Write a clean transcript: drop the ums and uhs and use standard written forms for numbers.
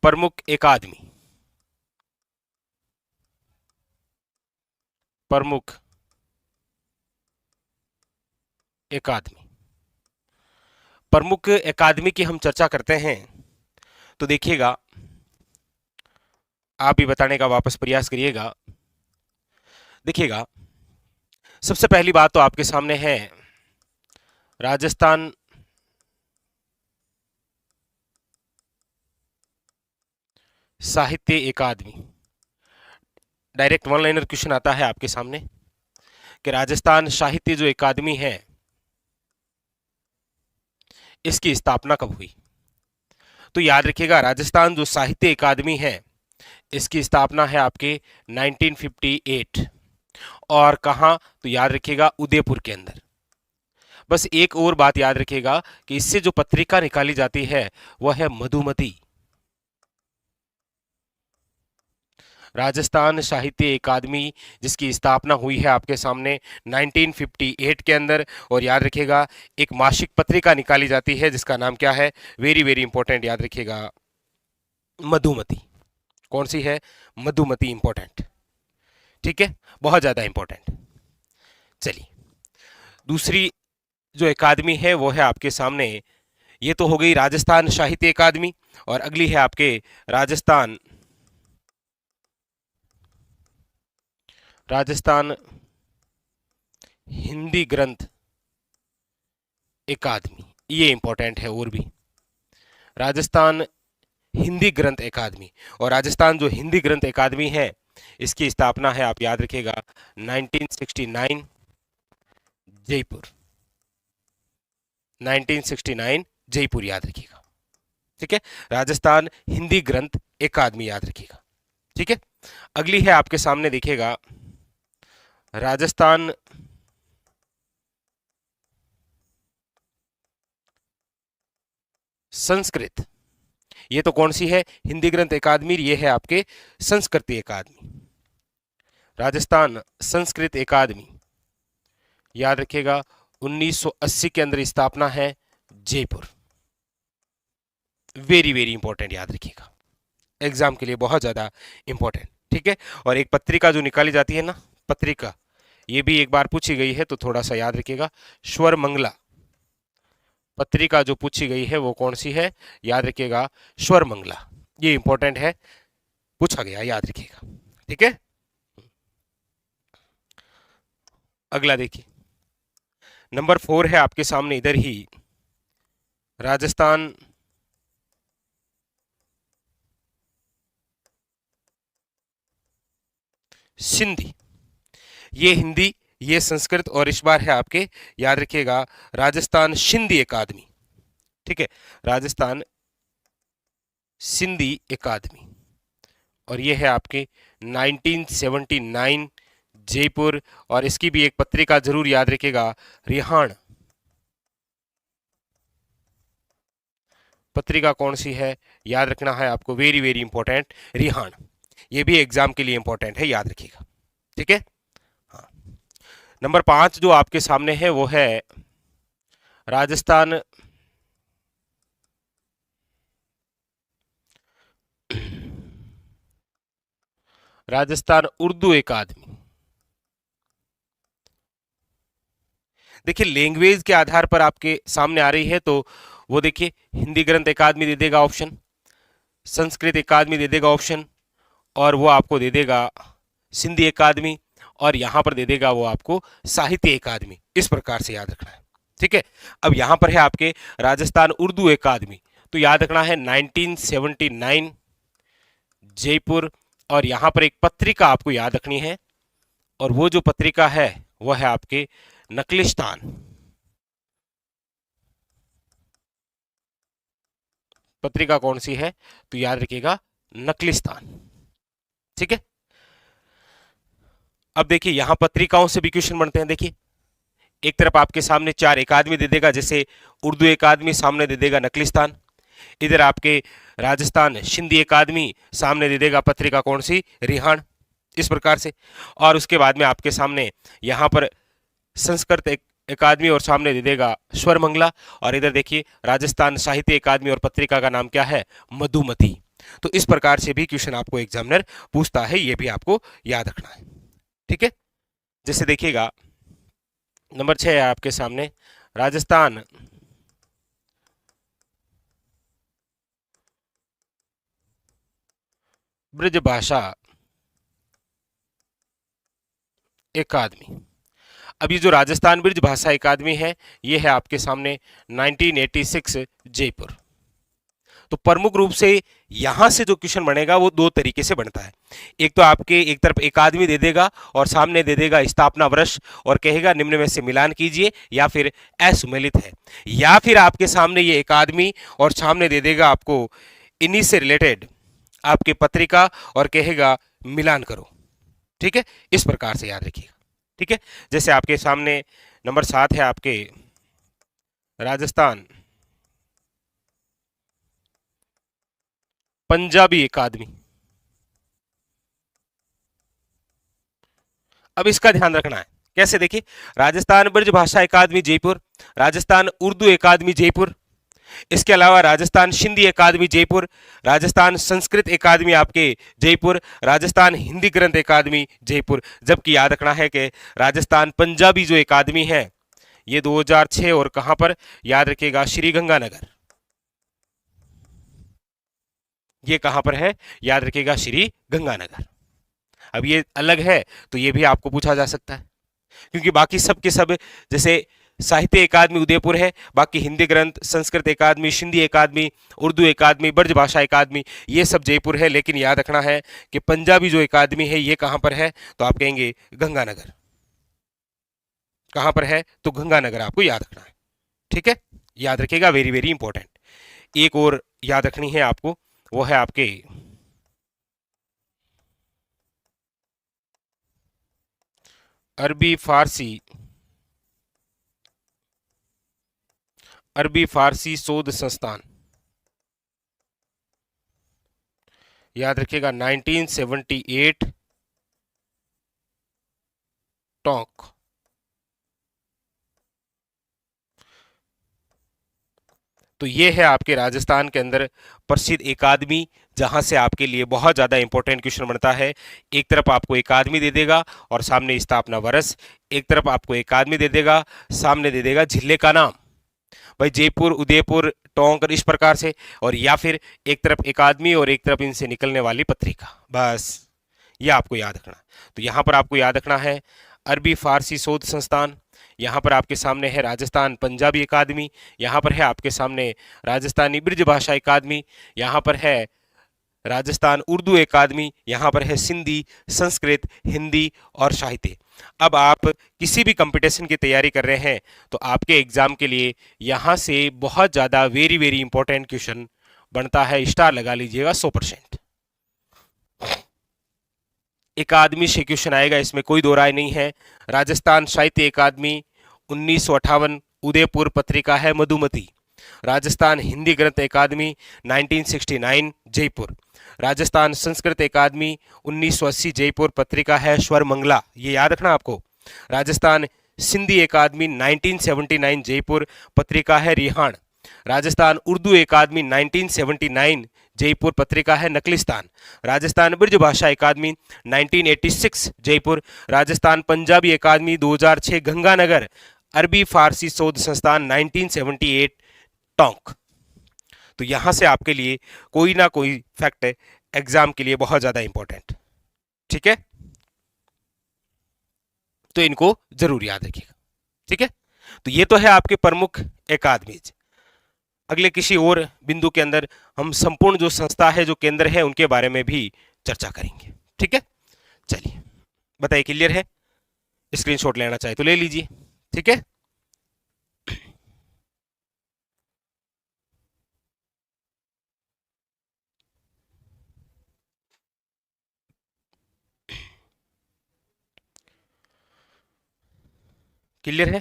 प्रमुख अकादमी, प्रमुख अकादमी, प्रमुख अकादमी की हम चर्चा करते हैं तो देखिएगा, आप भी बताने का वापस प्रयास करिएगा। देखिएगा, सबसे पहली बात तो आपके सामने है राजस्थान साहित्य अकादमी। डायरेक्ट वन लाइनर क्वेश्चन आता है आपके सामने कि राजस्थान साहित्य जो अकादमी है इसकी स्थापना कब हुई। तो याद रखिएगा, राजस्थान जो साहित्य अकादमी है इसकी स्थापना है आपके 1958 और कहां, तो याद रखिएगा उदयपुर के अंदर। बस एक और बात याद रखिएगा कि इससे जो पत्रिका निकाली जाती है वह है मधुमती। राजस्थान साहित्य अकादमी जिसकी स्थापना हुई है आपके सामने 1958 के अंदर, और याद रखिएगा एक मासिक पत्रिका निकाली जाती है जिसका नाम क्या है, वेरी वेरी इंपॉर्टेंट, याद रखिएगा मधुमती। कौन सी है, मधुमती, इंपॉर्टेंट, ठीक है, बहुत ज्यादा इंपॉर्टेंट। चलिए, दूसरी जो अकादमी है वो है आपके सामने, ये तो हो गई राजस्थान साहित्य अकादमी, और अगली है आपके राजस्थान हिंदी ग्रंथ अकादमी। ये इंपॉर्टेंट है और भी, राजस्थान हिंदी ग्रंथ अकादमी। और राजस्थान जो हिंदी ग्रंथ अकादमी है इसकी स्थापना है, आप याद रखिएगा 1969 जयपुर, 1969 जयपुर, याद रखिएगा, ठीक है, राजस्थान हिंदी ग्रंथ अकादमी, याद रखिएगा, ठीक है। अगली है आपके सामने, देखिएगा राजस्थान संस्कृत। ये तो कौन सी है, हिंदी ग्रंथ अकादमी, ये है आपके संस्कृति अकादमी, राजस्थान संस्कृत अकादमी, याद रखिएगा 1980 के अंदर स्थापना है जयपुर। वेरी वेरी इंपॉर्टेंट, याद रखिएगा, एग्जाम के लिए बहुत ज्यादा इंपॉर्टेंट, ठीक है। और एक पत्रिका जो निकाली जाती है ना, पत्रिका, ये भी एक बार पूछी गई है तो थोड़ा सा याद रखिएगा, स्वर मंगला पत्रिका जो पूछी गई है वो कौन सी है, याद रखिएगा स्वर मंगला, ये इंपॉर्टेंट है, पूछा गया, याद रखिएगा, ठीक है। अगला देखिए, नंबर 4 है आपके सामने इधर ही, राजस्थान सिंधी। ये हिंदी, ये संस्कृत, और इस बार है आपके, याद रखिएगा राजस्थान सिंधी अकादमी, ठीक है, राजस्थान सिंधी अकादमी, और ये है आपके 1979 जयपुर। और इसकी भी एक पत्रिका जरूर याद रखिएगा, रिहाण पत्रिका, कौन सी है, याद रखना है आपको, वेरी वेरी इंपॉर्टेंट, रिहाण, ये भी एग्जाम के लिए इंपॉर्टेंट है, याद रखिएगा, ठीक है। हाँ, नंबर 5 जो आपके सामने है वो है राजस्थान उर्दू अकादमी। देखिए, लैंग्वेज के आधार पर आपके सामने आ रही है तो वो देखिए, हिंदी ग्रंथ अकादमी दे देगा ऑप्शन, संस्कृत अकादमी दे देगा ऑप्शन, और वो आपको दे देगा सिंधी अकादमी, और यहां पर दे देगा वो आपको साहित्य अकादमी। इस प्रकार से याद रखना है, ठीक है। अब यहां पर है आपके राजस्थान उर्दू अकादमी, तो याद रखना है 1979 जयपुर, और यहां पर एक पत्रिका आपको याद रखनी है, और वो जो पत्रिका है वह है आपके नकलिस्तान, पत्रिका कौन सी है, तो याद रखिएगा नकलिस्तान, ठीक है। अब देखिए, यहां पत्रिकाओं से भी क्वेश्चन बनते हैं। देखिए, एक तरफ आपके सामने 4 अकादमी दे देगा, जैसे उर्दू अकादमी, सामने दे देगा नकलिस्तान, इधर आपके राजस्थान सिंधी अकादमी, सामने दे देगा पत्रिका कौन सी, रिहाण, इस प्रकार से। और उसके बाद में आपके सामने यहां पर संस्कृत अकादमी और सामने दे देगा स्वर मंगला, और इधर देखिए राजस्थान साहित्य अकादमी और पत्रिका का नाम क्या है, मधुमती। तो इस प्रकार से भी क्वेश्चन आपको एग्जामिनर पूछता है, ये भी आपको याद रखना है। ठीक है, जैसे देखिएगा नंबर 6 है आपके सामने, राजस्थान ब्रजभाषा अकादमी। अब ये जो राजस्थान ब्रज भाषा अकादमी है, ये है आपके सामने 1986 जयपुर। तो प्रमुख रूप से यहां से जो क्वेश्चन बनेगा वो दो तरीके से बनता है। एक तो आपके एक तरफ अकादमी दे देगा और सामने दे देगा स्थापना वर्ष और कहेगा निम्न में से मिलान कीजिए, या फिर असुमेलित है, या फिर आपके सामने ये अकादमी और सामने दे देगा आपको इन्हीं से रिलेटेड आपकी पत्रिका और कहेगा मिलान करो। ठीक है, इस प्रकार से याद रखिएगा। ठीक है, जैसे आपके सामने नंबर 7 है आपके राजस्थान पंजाबी अकादमी। अब इसका ध्यान रखना है कैसे, देखिए राजस्थान ब्रज भाषा अकादमी जयपुर, राजस्थान उर्दू अकादमी जयपुर, इसके अलावा राजस्थान सिंधी अकादमी जयपुर, राजस्थान संस्कृत अकादमी आपके जयपुर, राजस्थान हिंदी ग्रंथ अकादमी जयपुर। जबकि याद रखना है कि राजस्थान पंजाबी जो अकादमी है ये 2006 और कहां पर, याद रखिएगा श्री गंगानगर। ये कहां पर है, याद रखिएगा श्री गंगानगर। अब ये अलग है तो ये भी आपको पूछा जा सकता है, क्योंकि बाकी सब के सब जैसे साहित्य अकादमी उदयपुर है, बाकी हिंदी ग्रंथ, संस्कृत अकादमी, सिंधी अकादमी, उर्दू अकादमी, ब्रज भाषा अकादमी, ये सब जयपुर है। लेकिन याद रखना है कि पंजाबी जो अकादमी है ये कहां पर है, तो आप कहेंगे गंगानगर। कहां पर है, तो गंगानगर आपको याद रखना है। ठीक है, याद रखिएगा, वेरी वेरी इंपॉर्टेंट। एक और याद रखनी है आपको, वो है आपके अरबी फारसी शोध संस्थान। याद रखिएगा 1978 टोंक। तो ये है आपके राजस्थान के अंदर प्रसिद्ध अकादमी, जहां से आपके लिए बहुत ज्यादा इंपॉर्टेंट क्वेश्चन बनता है। एक तरफ आपको अकादमी दे देगा और सामने स्थापना वर्ष, एक तरफ आपको अकादमी दे देगा, सामने दे देगा जिले का नाम, भाई जयपुर, उदयपुर, टोंक, इस प्रकार से, और या फिर एक तरफ अकादमी और एक तरफ इनसे निकलने वाली पत्रिका। बस ये आपको याद रखना। तो यहां पर आपको याद रखना है अरबी फारसी शोध संस्थान, यहाँ पर आपके सामने है राजस्थान पंजाबी अकादमी, यहाँ पर है आपके सामने राजस्थानी ब्रज भाषा अकादमी, यहाँ पर है राजस्थान उर्दू अकादमी, यहाँ पर है सिंधी, संस्कृत, हिंदी और साहित्य। अब आप किसी भी कंपटीशन की तैयारी कर रहे हैं तो आपके एग्जाम के लिए यहाँ से बहुत ज़्यादा वेरी वेरी इंपॉर्टेंट क्वेश्चन बनता है, स्टार लगा लीजिएगा 100%। अकादमी से क्वेश्चन आएगा, इसमें कोई दो राय नहीं है। राजस्थान साहित्य अकादमी 1958 उदयपुर, पत्रिका है मधुमती। राजस्थान हिंदी ग्रंथ अकादमी 1969 जयपुर। राजस्थान संस्कृत अकादमी 1980 जयपुर, पत्रिका है स्वर मंगला, ये याद रखना आपको। राजस्थान सिंधी अकादमी 1979 जयपुर, पत्रिका है रिहाण। राजस्थान उर्दू अकादमी 1979 जयपुर, पत्रिका है नकलिस्तान। राजस्थान ब्रज भाषा अकादमी 1986 जयपुर। राजस्थान पंजाबी अकादमी 2006 गंगानगर। अरबी फारसी शोध संस्थान 1978 टोंक। तो यहां से आपके लिए कोई ना कोई फैक्ट एग्जाम के लिए बहुत ज्यादा इंपॉर्टेंट। ठीक है, तो इनको जरूर याद रखिएगा। ठीक है, तो ये तो है आपके प्रमुख एकाडमीज। अगले किसी और बिंदु के अंदर हम संपूर्ण जो संस्था है, जो केंद्र है, उनके बारे में भी चर्चा करेंगे। ठीक है, चलिए बताइए, क्लियर है? स्क्रीनशॉट लेना चाहे तो ले लीजिए। ठीक है, क्लियर है?